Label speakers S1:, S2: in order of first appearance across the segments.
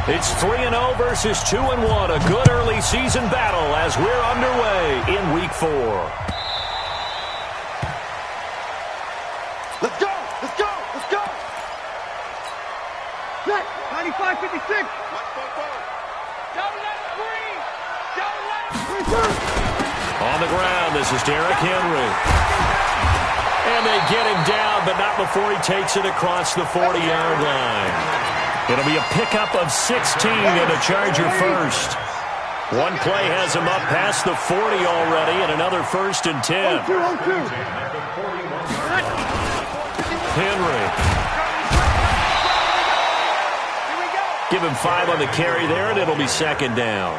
S1: It's 3-0 versus 2-1. A good early season battle as we're underway in Week 4.
S2: Let's go! Let's go! Let's go! Set! 95-56! Don't let it breathe! Don't let it breathe!
S1: On the ground, this is Derrick Henry. And they get him down, but not before he takes it across the 40-yard line. It'll be a pickup of 16 and a Charger first. One play has him up past the 40 already, and another 1st and 10. Henry. Give him 5 on the carry there, and it'll be 2nd down.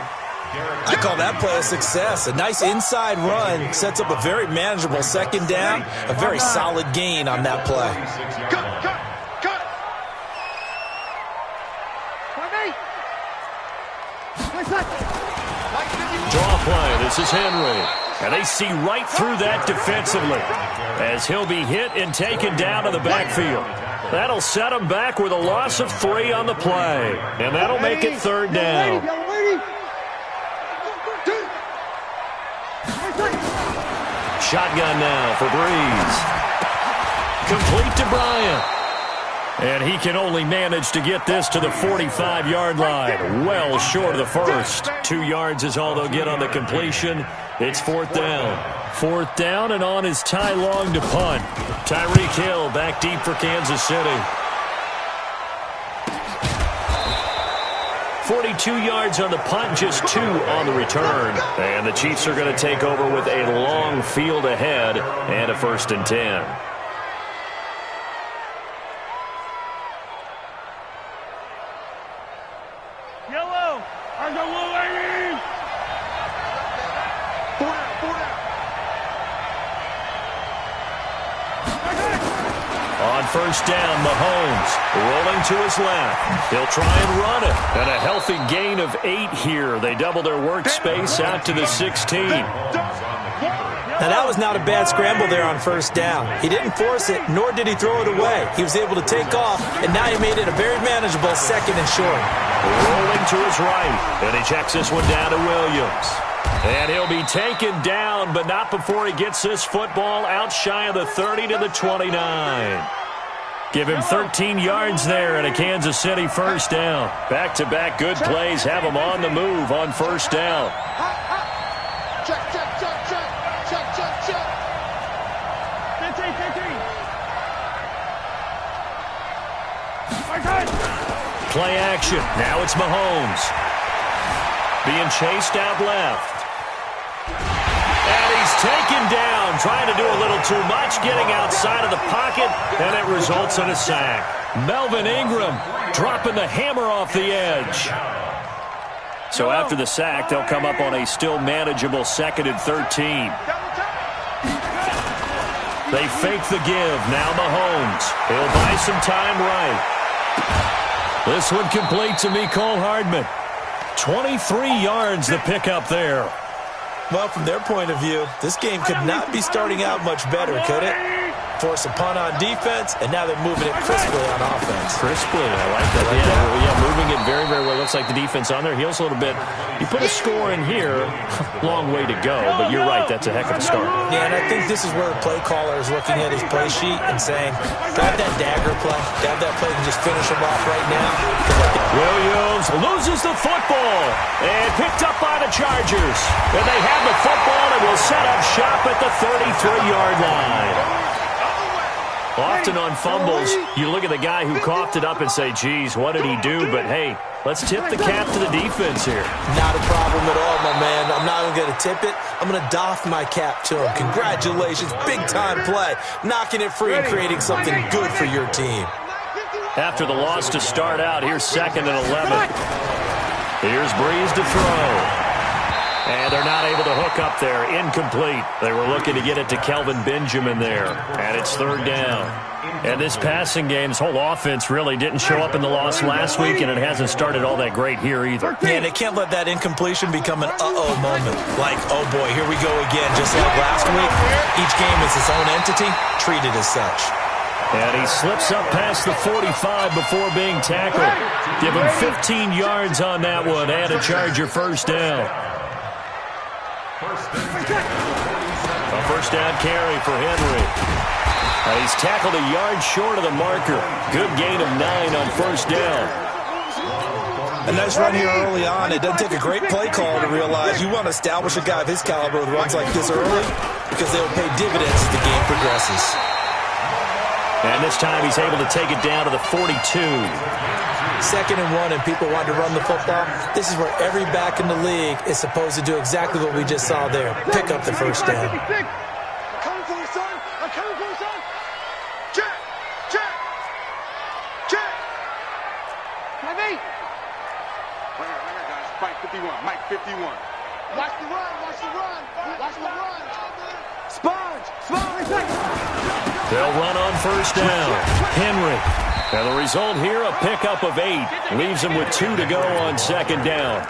S3: I call that play a success. A nice inside run sets up a very manageable 2nd down. A very solid gain on that play.
S1: Draw play. This is Henry. And they see right through that defensively as he'll be hit and taken down to the backfield. That'll set him back with a loss of 3 on the play. And that'll make it 3rd down. Shotgun now for Breeze. Complete to Bryant. And he can only manage to get this to the 45-yard line. Well short of the first. 2 yards is all they'll get on the completion. It's 4th down. 4th down, and on is Ty Long to punt. Tyreek Hill back deep for Kansas City. 42 yards on the punt, just 2 on the return. And the Chiefs are going to take over with a long field ahead and a 1st and 10.
S2: Yellow! I got low 80! 4 down!
S1: On 1st down, Mahomes rolling to his left. He'll try and run it. And a healthy gain of 8 here. They double their workspace out to the 16.
S3: Now, that was not a bad scramble there on 1st down. He didn't force it, nor did he throw it away. He was able to take off, and now he made it a very manageable 2nd and short.
S1: Rolling to his right. And he checks this one down to Williams. And he'll be taken down, but not before he gets this football out shy of the 30 to the 29. Give him 13 yards there and a Kansas City 1st down. Back-to-back good plays have him on the move on 1st down.
S2: Check.
S1: Play action. Now it's Mahomes. Being chased out left. And he's taken down, trying to do a little too much, getting outside of the pocket, and it results in a sack. Melvin Ingram dropping the hammer off the edge. So after the sack, they'll come up on a still manageable 2nd and 13. They fake the give. Now Mahomes. He'll buy some time right. This one complete to Mecole Hardman. 23 yards the pickup there.
S3: Well, from their point of view, this game could not be starting out much better, could it? Force a punt on defense, and now they're moving it crisply on offense.
S1: Crisply, I like that. Yeah, moving it very, very well. Looks like the defense on their heels a little bit. You put a score in here, long way to go, but you're right, that's a heck of a start.
S3: Yeah, and I think this is where the play caller is looking at his play sheet and saying, grab that dagger play, grab that play and just finish him off right now.
S1: Williams loses the football and picked up by the Chargers. And they have the football and will set up shop at the 33-yard line. Often on fumbles, you look at the guy who coughed it up and say, geez, what did he do? But, hey, let's tip the cap to the defense here.
S3: Not a problem at all, my man. I'm not even going to tip it. I'm going to doff my cap to him. Congratulations. Big-time play. Knocking it free and creating something good for your team.
S1: After the loss to start out, here's 2nd and 11. Here's Breeze to throw. And they're not able to hook up there. Incomplete. They were looking to get it to Kelvin Benjamin there. And it's 3rd down. And this passing game, this whole offense really didn't show up in the loss last week, and it hasn't started all that great here either.
S3: Yeah, they can't let that incompletion become an uh-oh moment. Like, oh boy, here we go again. Just like last week, each game is its own entity, treated as such.
S1: And he slips up past the 45 before being tackled. Give him 15 yards on that one and a Charger first down. A first down carry for Henry. He's tackled a yard short of the marker. Good gain of 9 on first down.
S3: A nice run here early on. It doesn't take a great play call to realize you want to establish a guy of his caliber with runs like this early because they will pay dividends as the game progresses.
S1: And this time he's able to take it down to the 42.
S3: 2nd and 1 and people want to run the football. This is where every back in the league is supposed to do exactly what we just saw there. Pick up the first down.
S2: I'm coming for you, son. I'm coming for you, son. Check. Check. Check. 5-8. Right here, guys. Mike 51. Mike 51. Watch the run. Watch the run. Watch the run. Sponge.
S1: They'll run on first down. Henry. And the result here, a pickup of 8. Leaves him with 2 to go on 2nd down.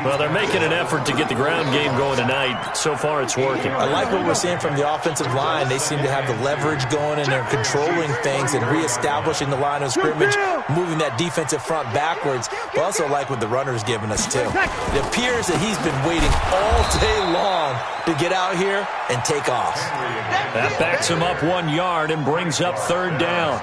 S1: Well, they're making an effort to get the ground game going tonight. So far, it's working.
S3: I like what we're seeing from the offensive line. They seem to have the leverage going, and they're controlling things and reestablishing the line of scrimmage, moving that defensive front backwards. But also like what the runner's giving us, too. It appears that he's been waiting all day long to get out here and take off.
S1: That backs him up 1 yard and brings up 3rd down.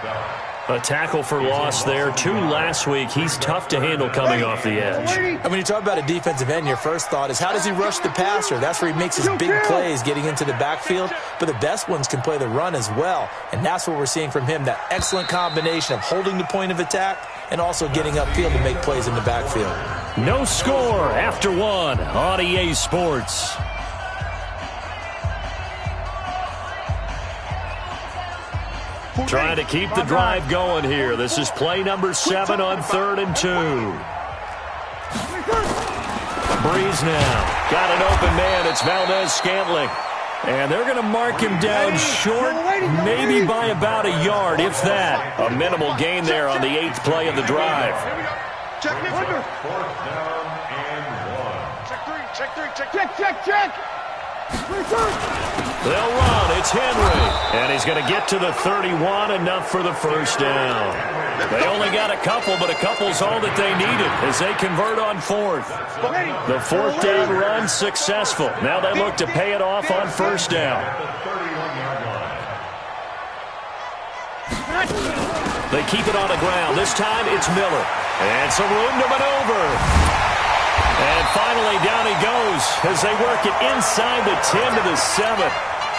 S1: A tackle for loss there. 2 last week. He's tough to handle coming off the edge.
S3: And when you talk about a defensive end, your first thought is how does he rush the passer? That's where he makes his big plays, getting into the backfield. But the best ones can play the run as well. And that's what we're seeing from him, that excellent combination of holding the point of attack and also getting upfield to make plays in the backfield.
S1: No score after 1 on EA Sports. Trying to keep the drive going here. This is play number 7 on 3rd and 2. Breeze now. Got an open man. It's Valdez-Scantling. And they're going to mark him down short, maybe by about a yard, if that. A minimal gain there on the 8th play of the drive.
S2: Check.
S1: They'll run. It's Henry. And he's going to get to the 31, enough for the first down. They only got a couple, but a couple's all that they needed as they convert on 4th. The 4th down run successful. Now they look to pay it off on first down. They keep it on the ground. This time it's Miller. And some room to maneuver. And finally, down he goes as they work it inside the 10 to the 7.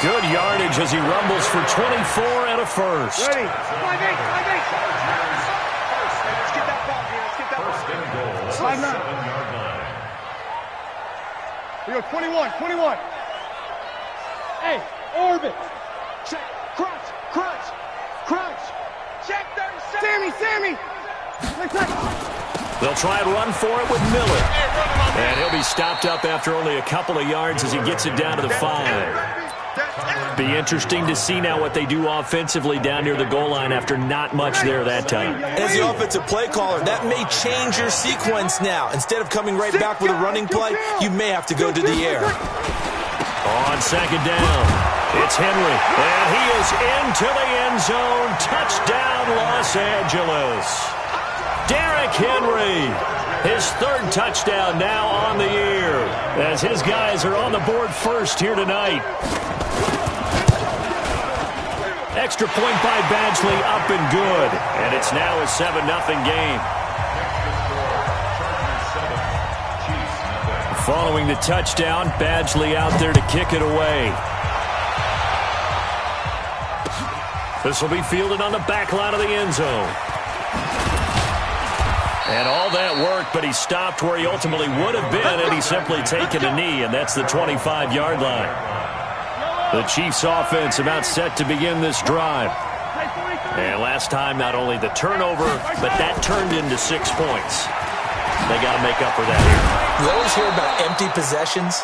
S1: Good yardage as he rumbles for 24 and a first.
S2: Ready. 5-8. Let's get that ball here. Let's get that ball. 5-9. We go 21. Hey, orbit. Check. Crunch. Check 37. Sammy.
S1: They'll try and run for it with Miller. And he'll be stopped up after only a couple of yards as he gets it down to the 5. Be interesting to see now what they do offensively down near the goal line after not much there that time.
S3: As the offensive play caller, that may change your sequence now. Instead of coming right back with a running play, you may have to go to the air.
S1: On 2nd down, it's Henry. And he is into the end zone. Touchdown, Los Angeles. Derrick Henry, his 3rd touchdown now on the year, as his guys are on the board first here tonight. Extra point by Badgley, up and good. And it's now a 7-0 game. Following the touchdown, Badgley out there to kick it away. This will be fielded on the back line of the end zone. And all that work, but he stopped where he ultimately would have been had he simply taken a knee, and that's the 25-yard line. The Chiefs' offense about set to begin this drive. And last time, not only the turnover, but that turned into 6 points. They got to make up for that here.
S3: You always hear about empty possessions,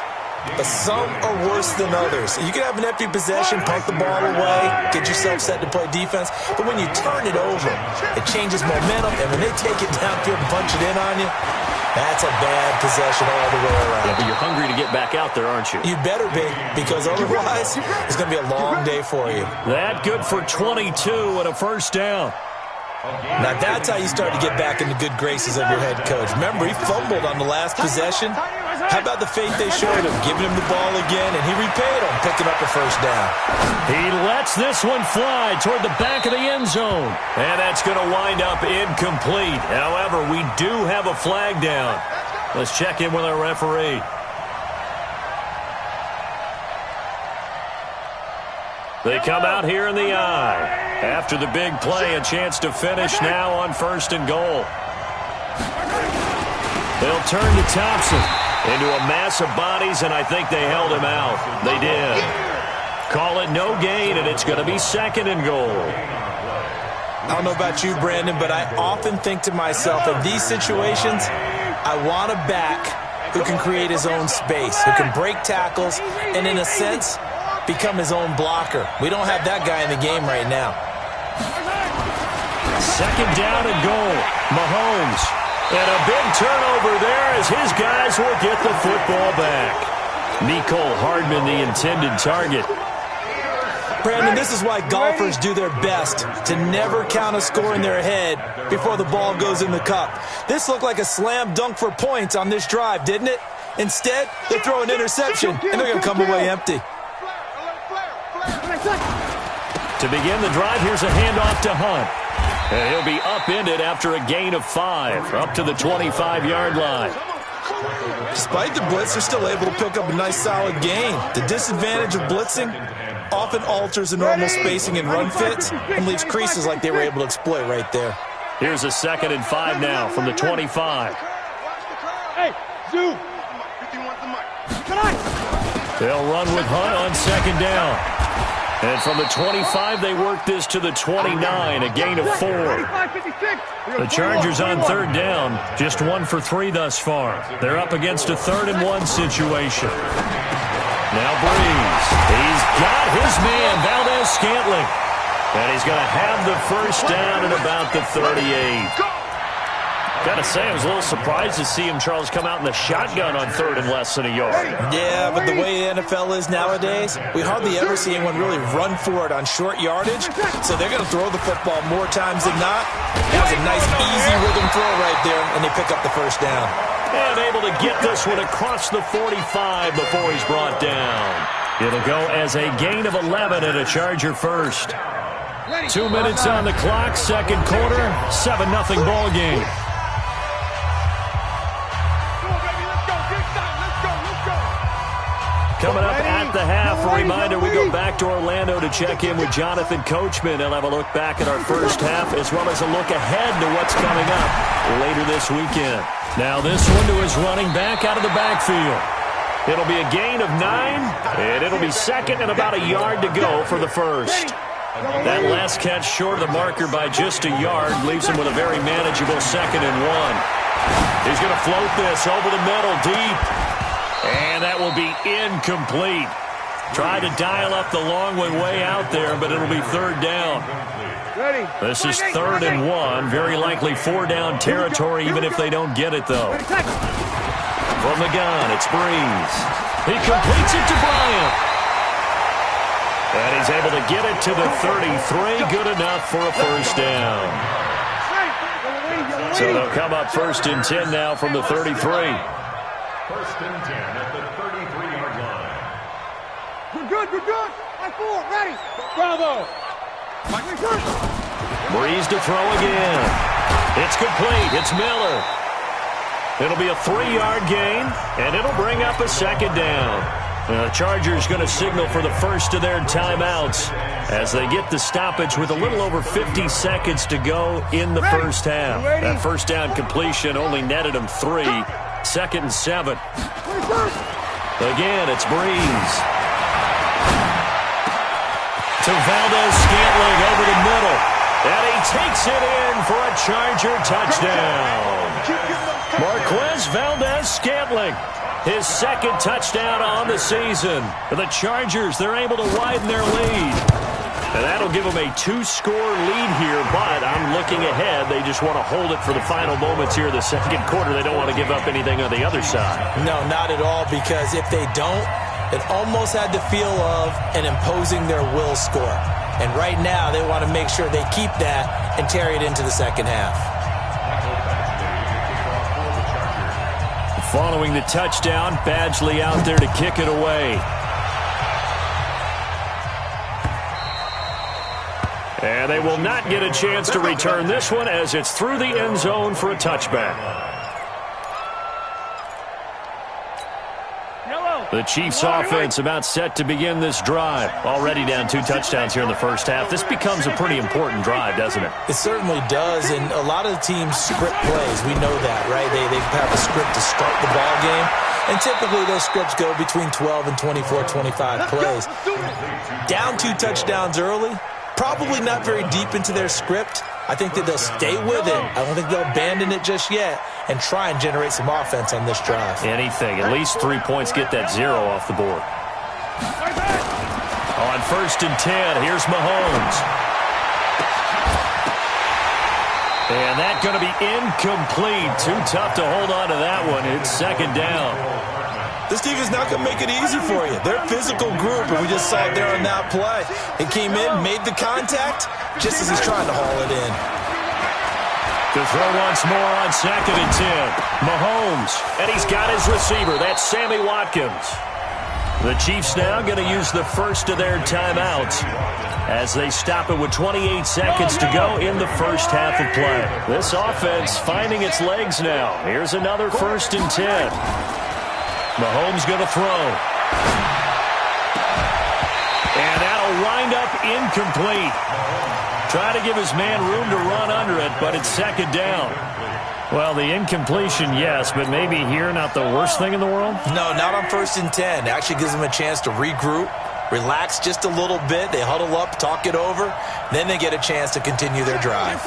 S3: but some are worse than others. You can have an empty possession, punt the ball away, get yourself set to play defense, but when you turn it over, it changes momentum, and when they take it downfield and punch it in on you, That's a bad possession all the way around.
S1: Yeah, but you're hungry to get back out there, aren't you?
S3: You better be, because otherwise it's going to be a long day for you.
S1: That good for 22 and a first down.
S3: Now that's how you start to get back in the good graces of your head coach. Remember, he fumbled on the last possession. How about the faith they showed him, giving him the ball again, and he repaid him, picking up a first down.
S1: He lets this one fly toward the back of the end zone. And that's going to wind up incomplete. However, we do have a flag down. Let's check in with our referee. They come out here in the eye. After the big play, a chance to finish now on 1st and goal. They'll turn to Thompson into a mass of bodies, and I think they held him out. They did. Call it no gain, and it's going to be 2nd and goal.
S3: I don't know about you, Brandon, but I often think to myself, in these situations, I want a back who can create his own space, who can break tackles, and in a sense, become his own blocker. We don't have that guy in the game right now.
S1: 2nd down and goal. Mahomes. And a big turnover there as his guys will get the football back. Mecole Hardman, the intended target.
S3: Brandon, this is why golfers do their best to never count a score in their head before the ball goes in the cup. This looked like a slam dunk for points on this drive, didn't it? Instead, they throw an interception, and they're going to come away empty.
S1: To begin the drive, here's a handoff to Hunt. And he'll be upended after a gain of 5, up to the 25-yard line.
S3: Despite the blitz, they're still able to pick up a nice solid gain. The disadvantage of blitzing often alters the normal spacing and run fits and leaves creases like they were able to exploit right there.
S1: Here's a 2nd and 5 now from the 25.
S2: Hey, Zoo!
S1: They'll run with Hunt on 2nd down. And from the 25, they work this to the 29, a gain of 4. The Chargers on 3rd down, just 1 for 3 thus far. They're up against a 3rd and 1 situation. Now Breeze. He's got his man, Valdez-Scantling. And he's going to have the first down at about the 38. Gotta say, I was a little surprised to see him, Charles, come out in the shotgun on 3rd and less than a yard.
S3: Yeah, but the way the NFL is nowadays, we hardly ever see anyone really run for it on short yardage. So they're going to throw the football more times than not. That was a nice, easy rhythm throw right there, and they pick up the first down.
S1: And able to get this one across the 45 before he's brought down. It'll go as a gain of 11 and a Charger first. 2 minutes on the clock, 2nd quarter, 7-0 ball game. Coming up at the half, a reminder, we go back to Orlando to check in with Jonathan Coachman. He'll have a look back at our first half as well as a look ahead to what's coming up later this weekend. Now this one to his running back out of the backfield. It'll be a gain of 9, and it'll be 2nd and about a yard to go for the first. That last catch short of the marker by just a yard leaves him with a very manageable 2nd and 1. He's going to float this over the middle deep. And that will be incomplete. Tried to dial up the long one way out there, but it'll be 3rd down. This is 3rd and 1. Very likely 4-down territory, even if they don't get it, though. From the gun, it's Breeze. He completes it to Bryant. And he's able to get it to the 33. Good enough for a first down. So they'll come up 1st and 10 now from the 33.
S4: 1st and 10 at the 33-yard line.
S2: We're good, we're good. 5-4, ready. Bravo.
S1: Breeze to throw again. It's complete. It's Miller. It'll be a 3-yard gain, and it'll bring up a 2nd down. The Chargers going to signal for the first of their timeouts as they get the stoppage with a little over 50 seconds to go in the first half. That first down completion only netted them 3. 2nd and 7. Again, it's Breeze. To Valdez-Scantling over the middle. And he takes it in for a Charger touchdown. Marquez Valdez-Scantling, his 2nd touchdown on the season. The Chargers, they're able to widen their lead. And that'll give them a 2-score lead here, but I'm looking ahead. They just want to hold it for the final moments here in the second quarter. They don't want to give up anything on the other side.
S3: No, not at all, because if they don't, it almost had the feel of an imposing their will score. And right now, they want to make sure they keep that and carry it into the second half.
S1: Following the touchdown, Badgley out there to kick it away. And they will not get a chance to return this one as it's through the end zone for a touchback. The Chiefs offense about set to begin this drive. Already down 2 touchdowns here in the first half. This becomes a pretty important drive, doesn't it?
S3: It certainly does, and a lot of the teams script plays. We know that, right? They have a script to start the ball game, and typically those scripts go between 12 and 24, 25 plays. Down 2 touchdowns early, probably not very deep into their script. I think that they'll stay with it. I don't think they'll abandon it just yet and try and generate some offense on this drive.
S1: Anything. At least 3 points, get that 0 off the board. On 1st and 10, here's Mahomes. And that's going to be incomplete. Too tough to hold on to that one. It's 2nd down.
S3: This team is not going to make it easy for you. They're a physical group, and we just saw it there on that play. He came in, made the contact, just as he's trying to haul it in.
S1: To throw once more on 2nd and 10. Mahomes, and he's got his receiver. That's Sammy Watkins. The Chiefs now going to use the first of their timeouts as they stop it with 28 seconds to go in the first half of play. This offense finding its legs now. Here's another 1st and 10. Mahomes going to throw. And that'll wind up incomplete. Try to give his man room to run under it, but it's 2nd down. Well, the incompletion, yes, but maybe here not the worst thing in the world?
S3: No, not on 1st and 10. It actually gives them a chance to regroup, relax just a little bit. They huddle up, talk it over. Then they get a chance to continue their drive.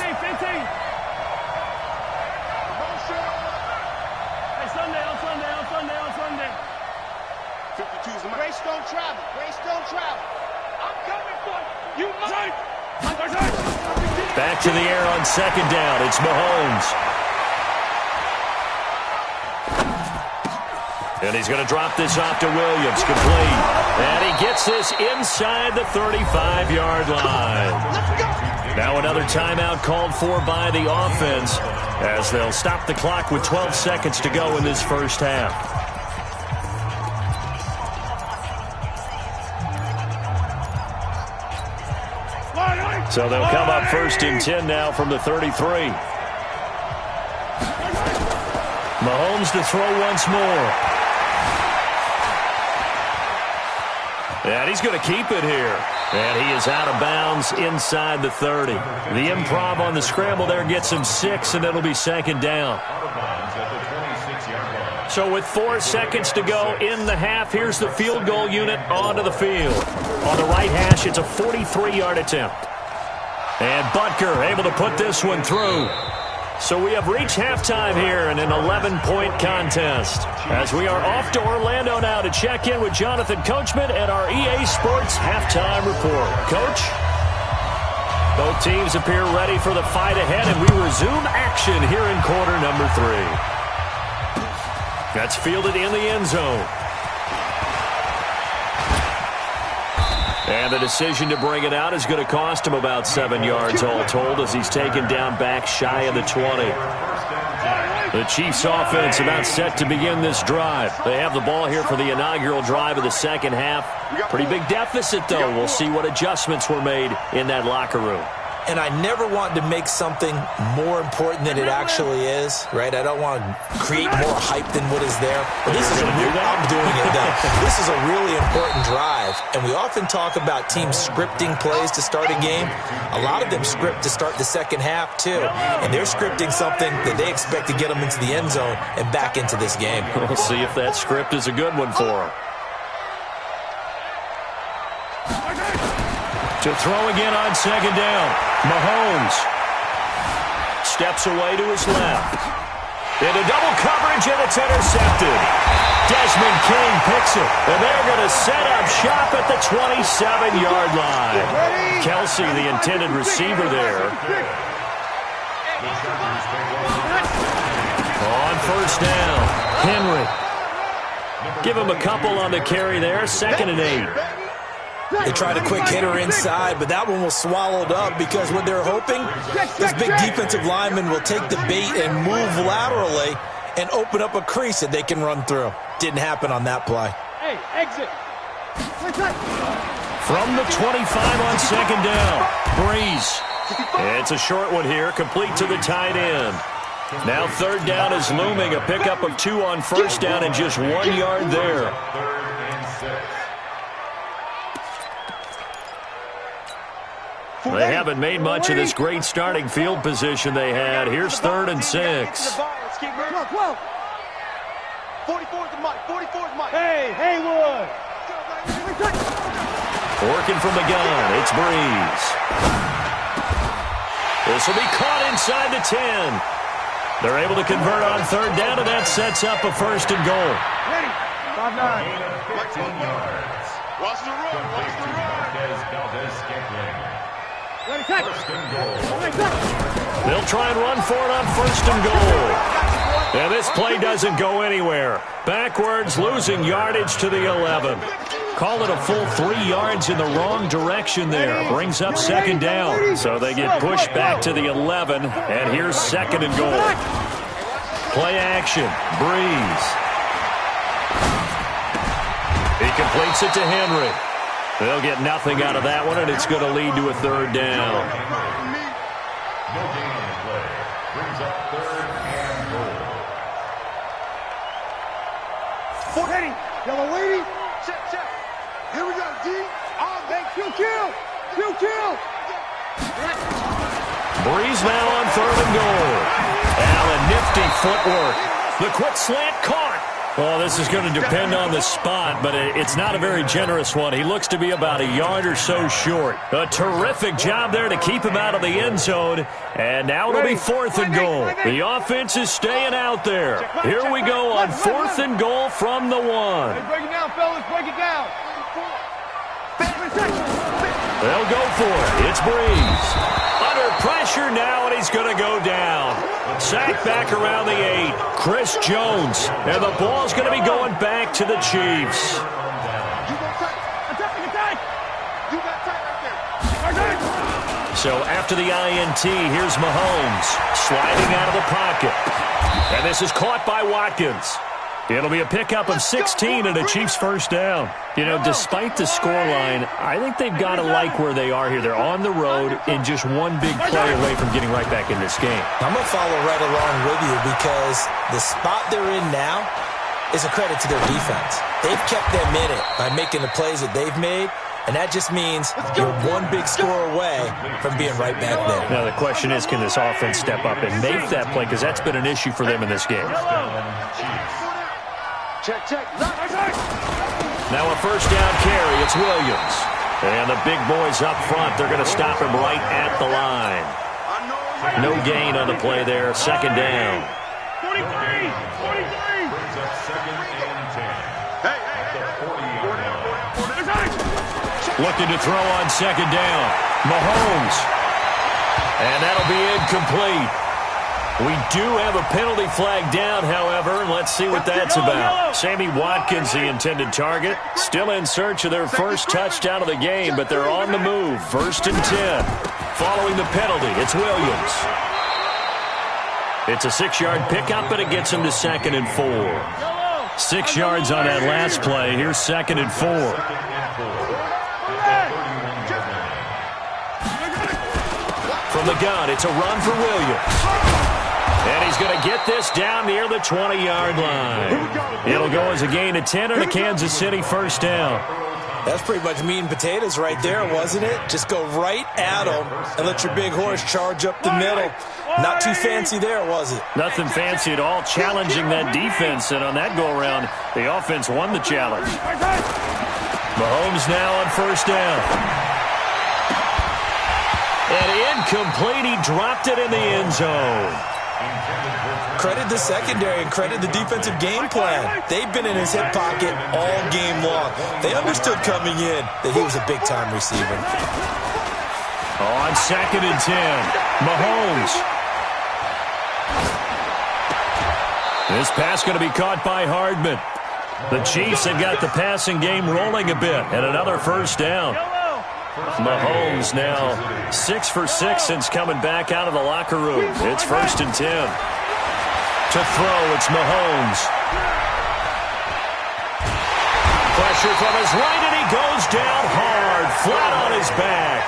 S1: Back to the air on 2nd down. It's Mahomes. And he's going to drop this off to Williams. Complete. And he gets this inside the 35-yard line. Now another timeout called for by the offense as they'll stop the clock with 12 seconds to go in this first half. So they'll come up 1st and 10 now from the 33. Mahomes to throw once more. And he's going to keep it here. And he is out of bounds inside the 30. The improv on the scramble there gets him 6, and it'll be 2nd down. So with 4 seconds to go in the half, here's the field goal unit onto the field. On the right hash, it's a 43-yard attempt. And Butker able to put this one through. So we have reached halftime here in an 11-point contest. As we are off to Orlando now to check in with Jonathan Coachman and our EA Sports halftime report. Coach? Both teams appear ready for the fight ahead, and we resume action here in quarter number 3. That's fielded in the end zone. And the decision to bring it out is going to cost him about 7 yards all told as he's taken down back shy of the 20. The Chiefs offense about set to begin this drive. They have the ball here for the inaugural drive of the second half. Pretty big deficit, though. We'll see what adjustments were made in that locker room.
S3: And I never want to make something more important than it actually is, right? I don't want to create more hype than what is there. But this is I'm doing it now. This is a really important drive. And we often talk about teams scripting plays to start a game. A lot of them script to start the second half, too. And they're scripting something that they expect to get them into the end zone and back into this game.
S1: We'll see if that script is a good one for them. To throw again on second down. Mahomes steps away to his left. Into double coverage, range, and it's intercepted. Desmond King picks it, and they're going to set up shop at the 27-yard line. Kelsey, the intended receiver there. On first down, Henry. Give him a couple on the carry there, 2nd and 8.
S3: They tried a quick hitter inside, but that one was swallowed up because what they're hoping, this big defensive lineman will take the bait and move laterally and open up a crease that they can run through. Didn't happen on that play.
S2: Hey, exit.
S1: From the 25 on 2nd down, Breeze. It's a short one here, complete to the tight end. Now 3rd down is looming, a pickup of 2 on 1st down and just 1 yard there.
S4: 3rd and 6.
S1: They haven't made much of this great starting field position they had. Here's 3rd and 6.
S2: 12. 44's the mic. 44's mic. Hey, Haywood.
S1: Working from the gun, it's Breeze. This will be caught inside the 10. They're able to convert on 3rd down, and that sets up a 1st and goal.
S2: Ready. 5-9.
S4: 15 yards.
S2: Watch the run. Watch the run. Ready, cut.
S4: 1st and goal.
S1: They'll try and run for it on 1st and goal. And this play doesn't go anywhere. Backwards, losing yardage to the 11. Call it a full 3 yards in the wrong direction there. Brings up 2nd down. So they get pushed back to the 11. And here's 2nd and goal. Play action. Breeze. He completes it to Henry. They'll get nothing out of that one, and it's going to lead to a 3rd down.
S4: No gain on the play. Brings up 3rd and goal.
S2: 480. Yellow lady. Check. Here we go, D. On, thank you, kill.
S1: Breeze now on 3rd and goal. And a nifty footwork. The quick slant caught. Well, this is going to depend on the spot, but it's not a very generous one. He looks to be about a yard or so short. A terrific job there to keep him out of the end zone. And now it'll be 4th and goal. The offense is staying out there. Here we go on 4th and goal from the 1.
S2: Break it down, fellas. Break it down.
S1: They'll go for it. It's Breeze. Under pressure now, and he's going to go down. Sacked back around the 8. Chris Jones. And the ball's going to be going back to the Chiefs. So after the INT, here's Mahomes sliding out of the pocket. And this is caught by Watkins. It'll be a pickup of 16 and a Chiefs 1st down. You know, despite the scoreline, I think they've got to like where they are here. They're on the road and just one big play away from getting right back in this game.
S3: I'm going to follow right along with you because the spot they're in now is a credit to their defense. They've kept them in it by making the plays that they've made, and that just means you're one big score away from being right back there.
S1: Now, the question is, can this offense step up and make that play? Because that's been an issue for them in this game.
S2: Check.
S1: Now a 1st down carry. It's Williams. And the big boys up front, they're going to stop him right at the line. No gain on the play there. 2nd down.
S2: 43.
S4: Brings up 2nd and 10. At the 40-yard line.
S1: Looking to throw on 2nd down. Mahomes. And that'll be incomplete. We do have a penalty flag down, however. Let's see what that's about. Sammy Watkins, the intended target. Still in search of their first touchdown of the game, but they're on the move. 1st and 10. Following the penalty, it's Williams. It's a 6-yard pickup, and it gets him to 2nd and 4. 6 yards on that last play. Here's 2nd and 4. From the gun, it's a run for Williams. And he's going to get this down near the 20-yard line. It'll go as a gain of 10 and a Kansas City 1st down.
S3: That's pretty much meat and potatoes right there, wasn't it? Just go right at them and let your big horse charge up the middle. Not too fancy there, was it?
S1: Nothing fancy at all, challenging that defense. And on that go-around, the offense won the challenge. Mahomes now on 1st down. And incomplete. He dropped it in the end zone.
S3: Credit the secondary and credit the defensive game plan. They've been in his hip pocket all game long. They understood coming in that he was a big-time receiver.
S1: On 2nd and 10, Mahomes. This pass going to be caught by Hardman. The Chiefs have got the passing game rolling a bit, and another first down. Mahomes now 6 for 6 since coming back out of the locker room. It's 1st and 10. To throw, it's Mahomes. Pressure from his right, and he goes down hard, flat on his back.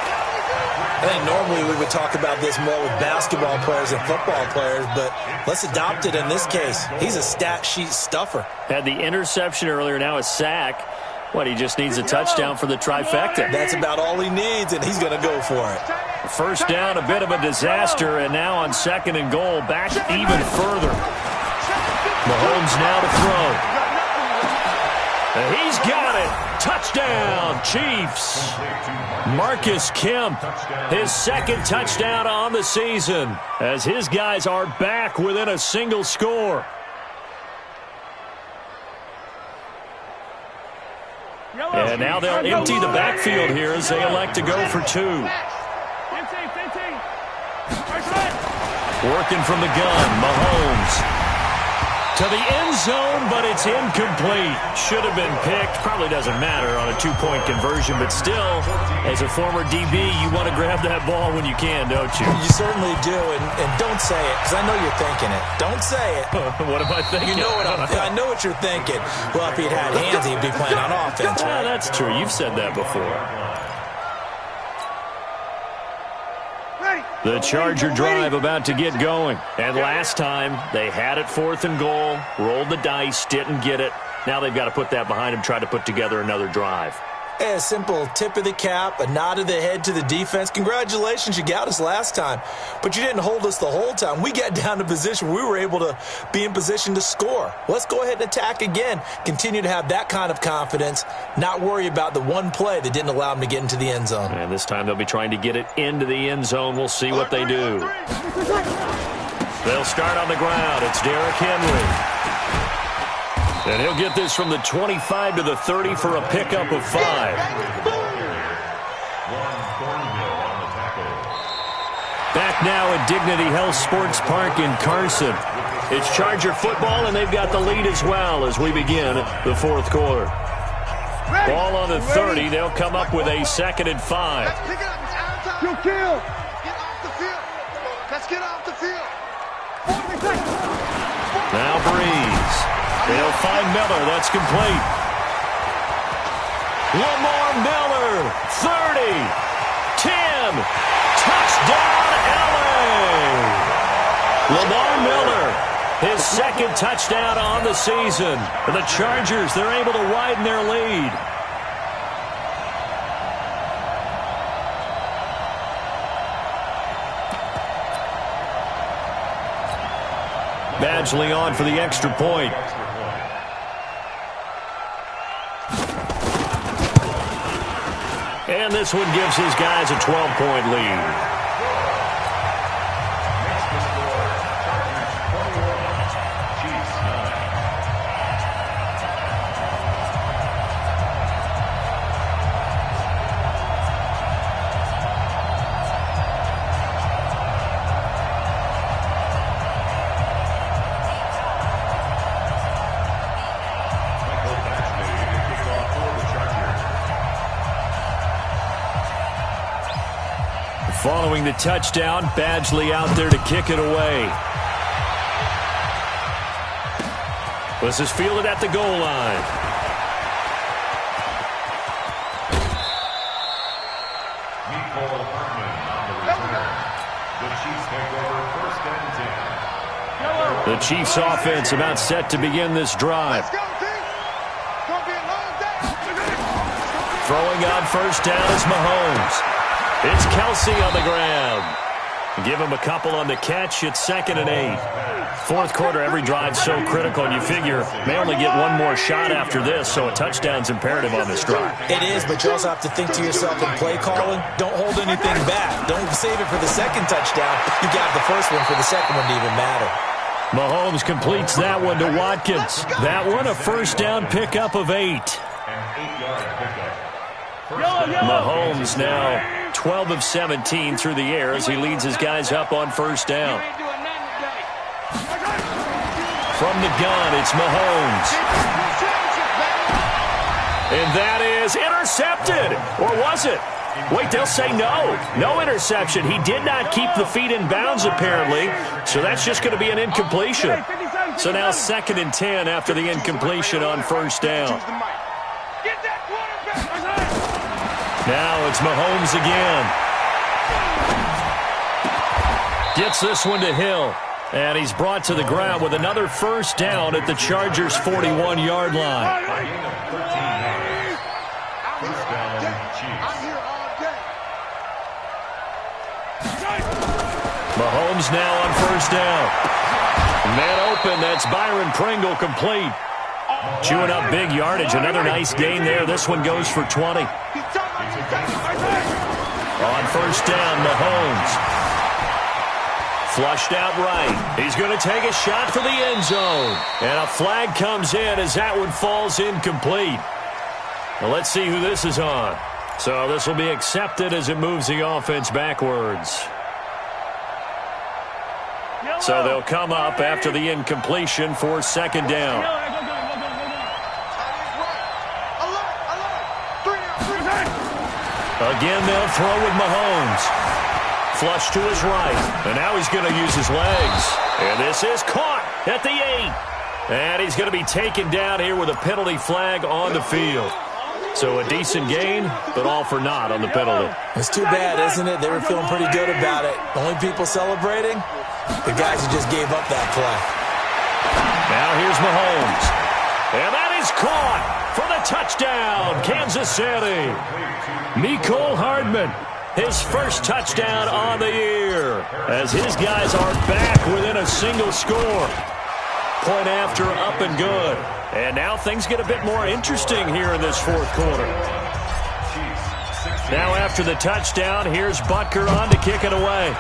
S3: I think normally we would talk about this more with basketball players and football players, but let's adopt it in this case. He's a stat sheet stuffer.
S1: Had the interception earlier, now a sack. What, he just needs a touchdown for the trifecta.
S3: That's about all he needs, and he's going to go for it.
S1: First down, a bit of a disaster, and now on 2nd and goal, back even further. Mahomes now to throw. And he's got it. Touchdown, Chiefs. Marcus Kemp, his 2nd touchdown on the season, as his guys are back within a single score. And now they'll empty the backfield here as they elect to go for 2. Working from the gun, Mahomes. To the end zone, but it's incomplete. Should have been picked. Probably doesn't matter on a 2-point conversion, but still, as a former DB, you want to grab that ball when you can, don't you?
S3: You certainly do, and don't say it, because I know you're thinking it. Don't say it.
S1: What am I thinking?
S3: You know what I know what you're thinking. Well, if he'd had hands, he'd be playing on offense, right?
S1: That's true. You've said that before. The Charger drive about to get going. And last time, they had it 4th and goal, rolled the dice, didn't get it. Now they've got to put that behind them, try to put together another drive.
S3: A simple tip of the cap, a nod of the head to the defense. Congratulations, you got us last time. But you didn't hold us the whole time. We got down to position where we were able to be in position to score. Let's go ahead and attack again. Continue to have that kind of confidence, not worry about the one play that didn't allow them to get into the end zone.
S1: And this time they'll be trying to get it into the end zone. We'll see what they do. They'll start on the ground. It's Derrick Henry. And he'll get this from the 25 to the 30 for a pickup of 5. Back now at Dignity Health Sports Park in Carson. It's Charger football, and they've got the lead as well as we begin the 4th quarter. Ball on the 30. They'll come up with a 2nd and 5.
S2: Let's pick it up. It's out of time. Get off the field. Let's get off the field.
S1: Now Breeze. They'll find Miller. That's complete. Lamar Miller. 30. 10. Touchdown, LA. Lamar Miller, his 2nd touchdown on the season. The Chargers, they're able to widen their lead. Badgley on for the extra point. And this one gives his guys a 12-point lead. Following the touchdown, Badgley out there to kick it away. This is fielded at the goal line. The Chiefs offense about set to begin this drive. Throwing on first down is Mahomes. It's Kelsey on the ground. Give him a couple on the catch. It's 2nd and 8. Fourth quarter, every drive so critical, and you figure may only get one more shot after this, so a touchdown's imperative on this drive.
S3: It is, but you also have to think to yourself in play calling, don't hold anything back. Don't save it for the second touchdown. You got the first one for the second one to even matter.
S1: Mahomes completes that one to Watkins. That one, a first down pickup of 8. Mahomes now 12 of 17 through the air as he leads his guys up on first down. From the gun, it's Mahomes. And that is intercepted. Or was it? Wait, they'll say no. No interception. He did not keep the feet in bounds, apparently. So that's just going to be an incompletion. So now 2nd and 10 after the incompletion on first down. Now it's Mahomes again. Gets this one to Hill. And he's brought to the ground with another first down at the Chargers' 41-yard line. Mahomes now on first down. Man open, that's Byron Pringle complete. Chewing up big yardage, another nice gain there. This one goes for 20. On first down, Mahomes. Flushed out right. He's going to take a shot for the end zone. And a flag comes in as that one falls incomplete. Well, let's see who this is on. So this will be accepted as it moves the offense backwards. So they'll come up after the incompletion for second down. Again, they'll throw with Mahomes. Flush to his right. And now he's going to use his legs. And this is caught at the 8. And he's going to be taken down here with a penalty flag on the field. So a decent gain, but all for naught on the penalty.
S3: It's too bad, isn't it? They were feeling pretty good about it. Only people celebrating? The guys who just gave up that play.
S1: Now here's Mahomes. And that is caught for the touchdown, Kansas City. Mecole Hardman, his first touchdown on the year, as his guys are back within a single score. Point after, up and good. And now things get a bit more interesting here in this fourth quarter. Now after the touchdown, here's Butker on to kick it away.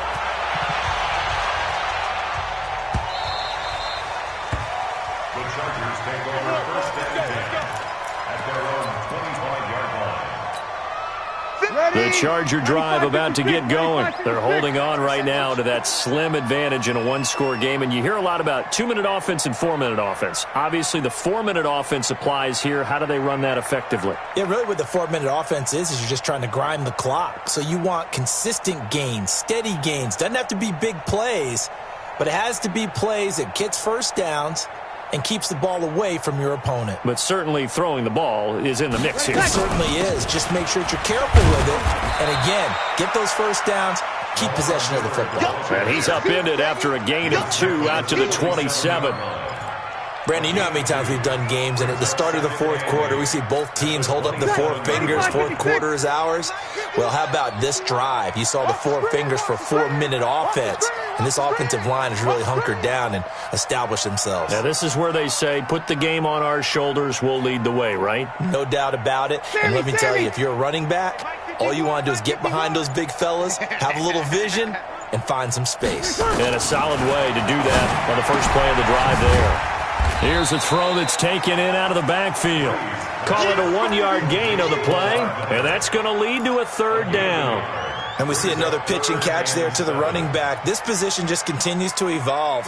S1: The Charger drive about to get going. They're holding on right now to that slim advantage in a one-score game. And you hear a lot about 2-minute offense and 4-minute offense. Obviously, the 4-minute offense applies here. How do they run that effectively?
S3: Yeah, really what the 4-minute offense is you're just trying to grind the clock. So you want consistent gains, steady gains. Doesn't have to be big plays, but it has to be plays that gets first downs and keeps the ball away from your opponent.
S1: But certainly throwing the ball is in the mix here.
S3: It certainly is. Just make sure that you're careful with it. And again, get those first downs, keep possession of the football.
S1: And he's upended after a gain of 2 out to the 27.
S3: Brandon, you know how many times we've done games, and at the start of the fourth quarter, we see both teams hold up the 4 fingers. Fourth quarter is ours. Well, how about this drive? You saw the 4 fingers for 4-minute offense, and this offensive line has really hunkered down and established themselves.
S1: Now, this is where they say, put the game on our shoulders, we'll lead the way, right?
S3: No doubt about it. And let me tell you, if you're a running back, all you want to do is get behind those big fellas, have a little vision, and find some space.
S1: And a solid way to do that on the first play of the drive there. Here's a throw that's taken in out of the backfield. Call it a 1-yard gain on the play, and that's going to lead to a third down.
S3: And we see another pitch and catch there to the running back. This position just continues to evolve.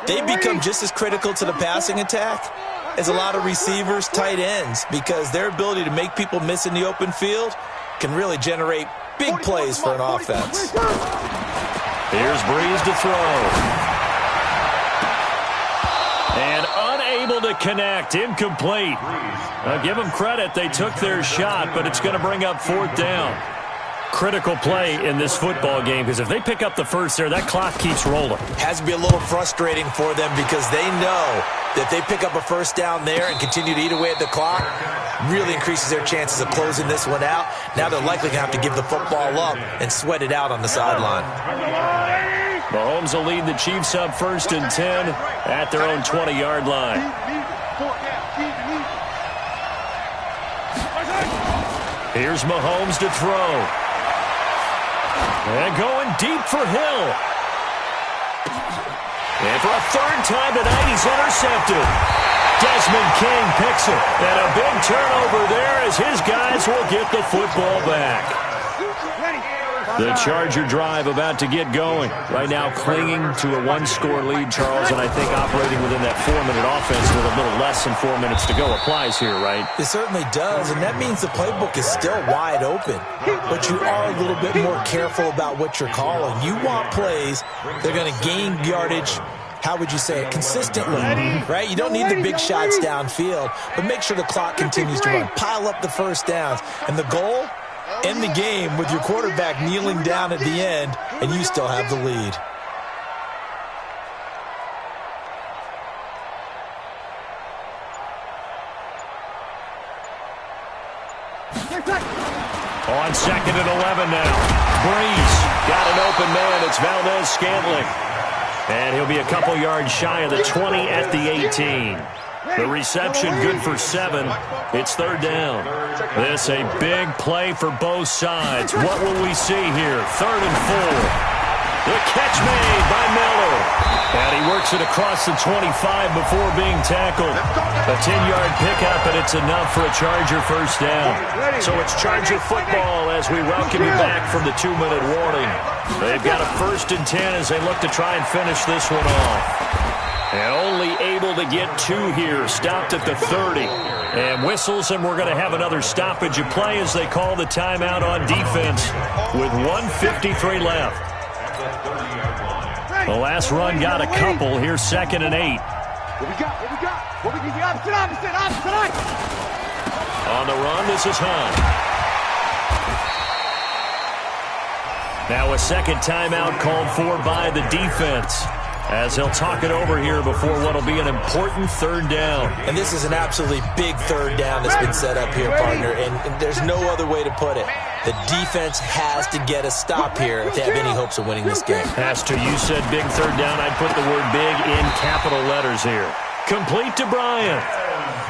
S3: They become just as critical to the passing attack as a lot of receivers, tight ends, because their ability to make people miss in the open field can really generate big plays for an offense.
S1: Here's Breeze to throw. And unable to connect, incomplete. Now give them credit, they took their shot, but it's going to bring up fourth down. Critical play in this football game, because if they pick up the first there, that clock keeps rolling.
S3: Has to be a little frustrating for them because they know that they pick up a first down there and continue to eat away at the clock, really increases their chances of closing this one out. Now they're likely going to have to give the football up and sweat it out on the sideline.
S1: Mahomes will lead the Chiefs up 1st and 10 at their own 20-yard line. Here's Mahomes to throw. And going deep for Hill. And for a 3rd time tonight, he's intercepted. Desmond King picks it. And a big turnover there as his guys will get the football back. The Charger drive about to get going. Right now clinging to a 1-score lead, Charles, and I think operating within that 4-minute offense with a little less than 4 minutes to go applies here, right?
S3: It certainly does, and that means the playbook is still wide open. But you are a little bit more careful about what you're calling. You want plays that are going to gain yardage, how would you say it, consistently, right? You don't need the big shots downfield, but make sure the clock continues to run. Pile up the first downs. And the goal? End the game with your quarterback kneeling down at the end, and you still have the lead.
S1: On 2nd and 11 now. Breeze got an open man. It's Valdez-Scantling. And he'll be a couple yards shy of the 20 at the 18. The reception good for 7. It's 3rd down. This a big play for both sides. What will we see here? 3rd and 4. The catch made by Miller. And he works it across the 25 before being tackled. A 10-yard pickup, and it's enough for a Charger 1st down. So it's Charger football as we welcome you back from the 2-minute warning. They've got a 1st and 10 as they look to try and finish this one off. And only able to get 2 here. Stopped at the 30. And whistles, and we're going to have another stoppage of play as they call the timeout on defense with 1:53 left. The last run got a couple. Here's 2nd and 8. On the run, this is Hunt. Now a 2nd timeout called for by the defense, as he'll talk it over here before what will be an important 3rd down.
S3: And this is an absolutely big 3rd down that's been set up here, partner, and there's no other way to put it. The defense has to get a stop here if they have any hopes of winning this game.
S1: Has to. You said big 3rd down. I'd put the word big in capital letters here. Complete to Bryant.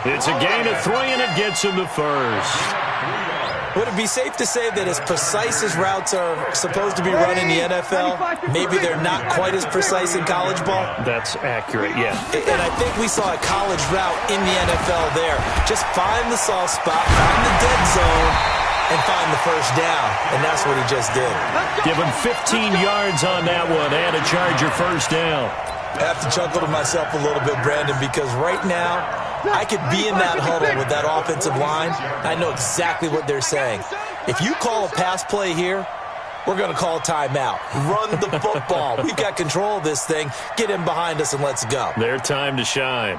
S1: It's a gain of 3, and it gets him to 1st.
S3: Would it be safe to say that as precise as routes are supposed to be run in the NFL, maybe they're not quite as precise in college ball?
S1: That's accurate, yeah.
S3: And I think we saw a college route in the NFL there. Just find the soft spot, find the dead zone, and find the 1st down. And that's what he just did.
S1: Give him 15 yards on that one and a Charger 1st down.
S3: I have to chuckle to myself a little bit, Brandon, because right now I could be in that huddle with that offensive line. I know exactly what they're saying. If you call a pass play here, we're going to call a timeout. Run the football. We've got control of this thing. Get in behind us and let's go.
S1: Their time to shine.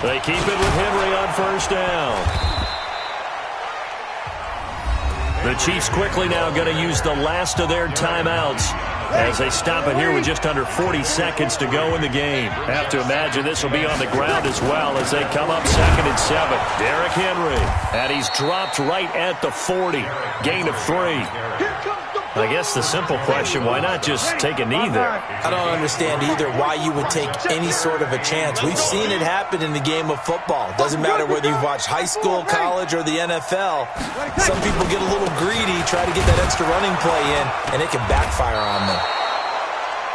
S1: They keep it with Henry on 1st down. The Chiefs quickly now going to use the last of their timeouts as they stop it here with just under 40 seconds to go in the game. Have to imagine this will be on the ground as well as they come up 2nd and 7. Derrick Henry, and he's dropped right at the 40. Gain of 3. I guess the simple question, why not just take a knee there?
S3: I don't understand either why you would take any sort of a chance. We've seen it happen in the game of football. Doesn't matter whether you've watched high school, college, or the NFL. Some people get a little greedy, try to get that extra running play in, and it can backfire on them.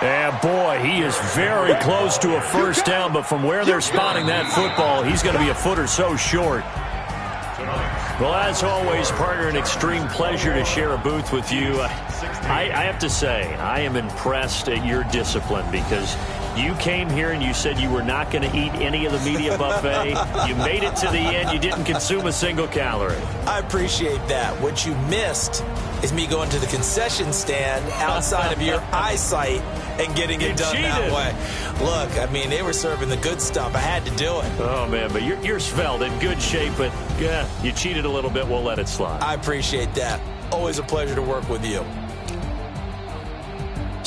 S1: And boy, he is very close to a 1st down, but from where they're spotting that football, he's going to be a foot or so short. Well, as always, partner, an extreme pleasure to share a booth with you. I have to say, I am impressed at your discipline because you came here and you said you were not going to eat any of the media buffet. You made it to the end. You didn't consume a single calorie.
S3: I appreciate that. What you missed is me going to the concession stand outside of your eyesight and getting it done that way. Look, I mean, they were serving the good stuff. I had to do it.
S1: Oh, man, but you're svelte, in good shape, but, yeah, you cheated a little bit. We'll let it slide.
S3: I appreciate that. Always a pleasure to work with you.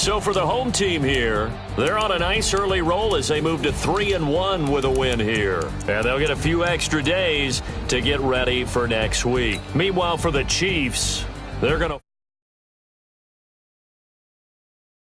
S1: So for the home team here, they're on a nice early roll as they move to 3-1 with a win here. And they'll get a few extra days to get ready for next week. Meanwhile, for the Chiefs, they're going to